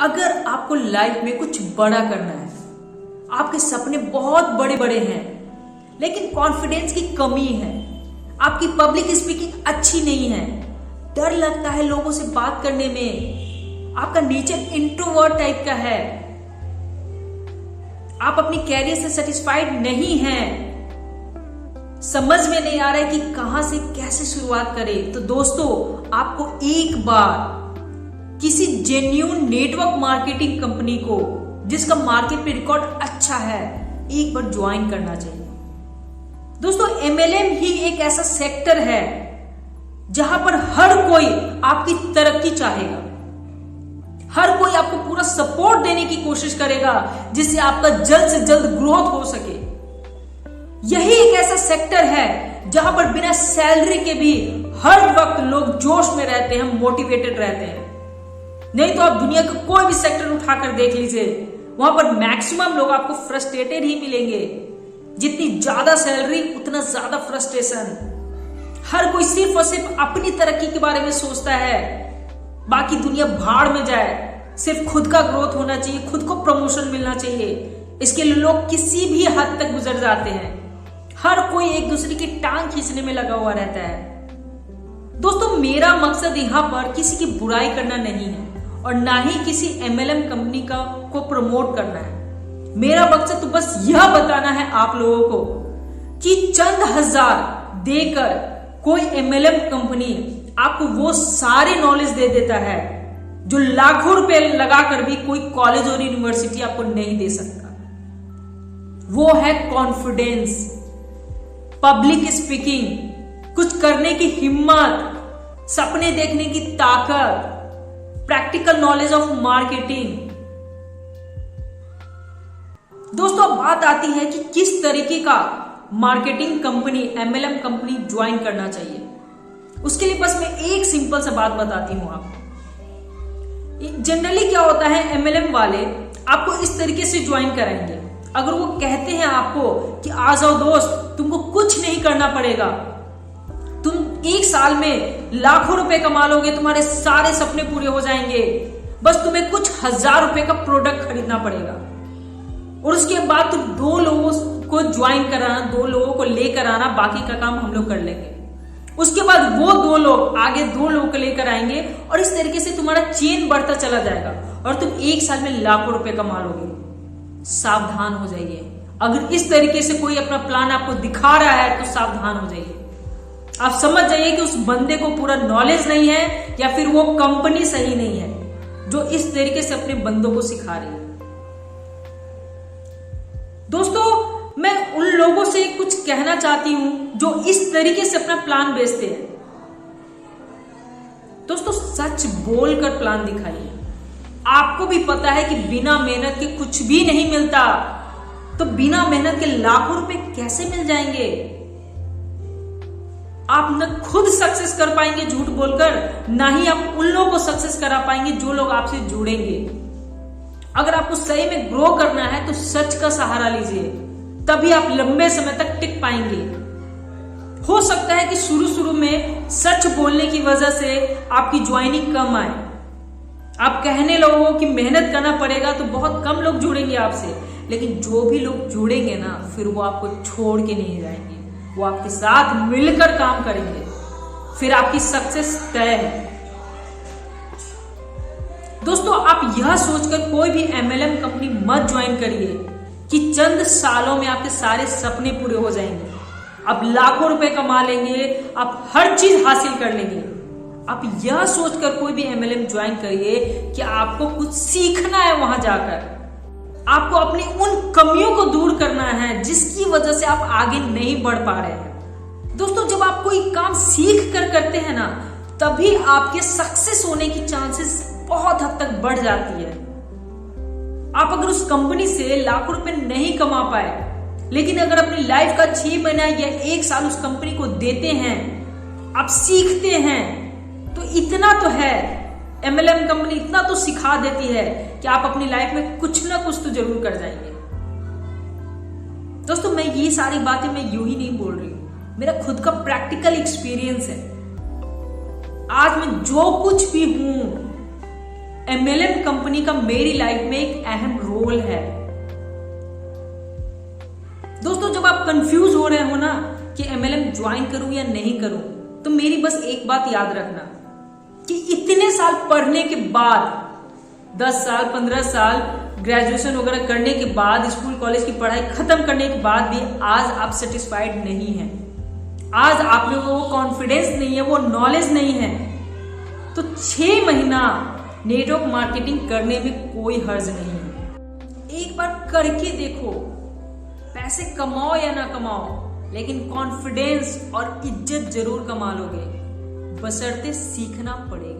अगर आपको लाइफ में कुछ बड़ा करना है, आपके सपने बहुत बड़े बड़े हैं, लेकिन कॉन्फिडेंस की कमी है, आपकी पब्लिक स्पीकिंग अच्छी नहीं है, डर लगता है लोगों से बात करने में, आपका नेचर इंट्रोवर्ट टाइप का है, आप अपनी कैरियर से सेटिस्फाइड नहीं हैं, समझ में नहीं आ रहा है कि कहां से कैसे शुरुआत करें, तो दोस्तों आपको एक बार किसी जेन्युइन नेटवर्क मार्केटिंग कंपनी को, जिसका मार्केट पे रिकॉर्ड अच्छा है, एक बार ज्वाइन करना चाहिए। दोस्तों एमएलएम ही एक ऐसा सेक्टर है जहां पर हर कोई आपकी तरक्की चाहेगा, हर कोई आपको पूरा सपोर्ट देने की कोशिश करेगा जिससे आपका जल्द से जल्द ग्रोथ हो सके। यही एक ऐसा सेक्टर है जहां पर बिना सैलरी के भी हर वक्त लोग जोश में रहते हैं, मोटिवेटेड रहते हैं। नहीं तो आप दुनिया का कोई भी सेक्टर उठाकर देख लीजिए, वहां पर मैक्सिमम लोग आपको फ्रस्ट्रेटेड ही मिलेंगे। जितनी ज्यादा सैलरी उतना ज्यादा फ्रस्ट्रेशन। हर कोई सिर्फ और सिर्फ अपनी तरक्की के बारे में सोचता है, बाकी दुनिया भाड़ में जाए। सिर्फ खुद का ग्रोथ होना चाहिए, खुद को प्रमोशन मिलना चाहिए। इसके लिए लोग किसी भी हद तक गुजर जाते हैं। हर कोई एक दूसरे की टांग खींचने में लगा हुआ रहता है। दोस्तों मेरा मकसद यहां पर किसी की बुराई करना नहीं है और ना ही किसी एमएलएम कंपनी को प्रमोट करना है। मेरा मकसद तो बस यह बताना है आप लोगों को कि चंद हजार देकर कोई एमएलएम कंपनी आपको वो सारे नॉलेज दे देता है जो लाखों रुपए लगाकर भी कोई कॉलेज और यूनिवर्सिटी आपको नहीं दे सकता। वो है कॉन्फिडेंस, पब्लिक स्पीकिंग, कुछ करने की हिम्मत, सपने देखने की ताकत, प्रैक्टिकल नॉलेज ऑफ मार्केटिंग। दोस्तों अब बात आती है कि किस तरीके का marketing company, MLM company join करना चाहिए। उसके लिए बस मैं एक सिंपल सा बात बताती हूं आपको। जनरली क्या होता है, एमएलएम वाले आपको इस तरीके से ज्वाइन कराएंगे। अगर वो कहते हैं आपको कि आ जाओ दोस्त, तुमको कुछ नहीं करना पड़ेगा, तुम एक साल में लाखों रुपए कमा लोगे, तुम्हारे सारे सपने पूरे हो जाएंगे, बस तुम्हें कुछ हजार रुपए का प्रोडक्ट खरीदना पड़ेगा और उसके बाद तुम 2 लोगों को ज्वाइन कराना, 2 लोगों को लेकर आना, बाकी का काम हम लोग कर लेंगे। उसके बाद वो 2 लोग आगे 2 लोगों को लेकर आएंगे और इस तरीके से तुम्हारा चेन बढ़ता चला जाएगा और तुम एक साल में लाखों रुपए कमा लोगे। सावधान हो जाइए, अगर इस तरीके से कोई अपना प्लान आपको दिखा रहा है तो सावधान हो जाइए। आप समझ जाइए कि उस बंदे को पूरा नॉलेज नहीं है या फिर वो कंपनी सही नहीं है जो इस तरीके से अपने बंदों को सिखा रही है। दोस्तों मैं उन लोगों से कुछ कहना चाहती हूं जो इस तरीके से अपना प्लान बेचते हैं। दोस्तों सच बोलकर प्लान दिखाइए। आपको भी पता है कि बिना मेहनत के कुछ भी नहीं मिलता, तो बिना मेहनत के लाखों रुपए कैसे मिल जाएंगे। आप न खुद सक्सेस कर पाएंगे झूठ बोलकर, ना ही आप उन लोगों को सक्सेस करा पाएंगे जो लोग आपसे जुड़ेंगे। अगर आपको सही में ग्रो करना है तो सच का सहारा लीजिए, तभी आप लंबे समय तक टिक पाएंगे। हो सकता है कि शुरू में सच बोलने की वजह से आपकी ज्वाइनिंग कम आए, आप कहने लोगों की मेहनत करना पड़ेगा तो बहुत कम लोग जुड़ेंगे आपसे, लेकिन जो भी लोग जुड़ेंगे ना फिर वो आपको छोड़ के नहीं जाएंगे, वो आपके साथ मिलकर काम करेंगे, फिर आपकी सक्सेस तय है। दोस्तों आप यह सोचकर कोई भी एमएलएम कंपनी मत ज्वाइन करिए कि चंद सालों में आपके सारे सपने पूरे हो जाएंगे, आप लाखों रुपए कमा लेंगे, आप हर चीज हासिल कर लेंगे। आप यह सोचकर कोई भी एमएलएम ज्वाइन करिए कि आपको कुछ सीखना है, वहां जाकर आपको अपनी उन कमियों को दूर करना है जिसकी वजह से आप आगे नहीं बढ़ पा रहे हैं। दोस्तों जब आप कोई काम सीख कर करते हैं ना, तभी आपके सक्सेस होने की चांसेस बहुत हद तक बढ़ जाती है। आप अगर उस कंपनी से लाखों रुपए नहीं कमा पाए, लेकिन अगर अपनी लाइफ का 6 महीना या 1 साल उस कंपनी को देते हैं, आप सीखते हैं, तो इतना तो है, एमएलएम कंपनी इतना तो सिखा देती है कि आप अपनी लाइफ में कुछ ना कुछ तो जरूर कर जाएंगे। दोस्तों मैं ये सारी बातें मैं यूं ही नहीं बोल रही हूं, मेरा खुद का प्रैक्टिकल एक्सपीरियंस है। आज मैं जो कुछ भी हूं MLM कंपनी का मेरी लाइफ में एक अहम रोल है। दोस्तों, जब आप कंफ्यूज हो रहे हो ना कि MLM ज्वाइन करूं या नहीं करूं, तो मेरी बस एक बात याद रखना कि इतने साल पढ़ने के बाद, 10 साल 15 साल ग्रेजुएशन वगैरह करने के बाद, स्कूल कॉलेज की पढ़ाई खत्म करने के बाद भी आज आप सेटिस्फाइड नहीं हैं, आज आप लोगों को वो कॉन्फिडेंस नहीं है, वो नॉलेज नहीं है, तो 6 महीना नेटवर्क मार्केटिंग करने में कोई हर्ज नहीं है। एक बार करके देखो, पैसे कमाओ या ना कमाओ, लेकिन कॉन्फिडेंस और इज्जत जरूर कमा लोगे, बशर्ते सीखना पड़ेगा।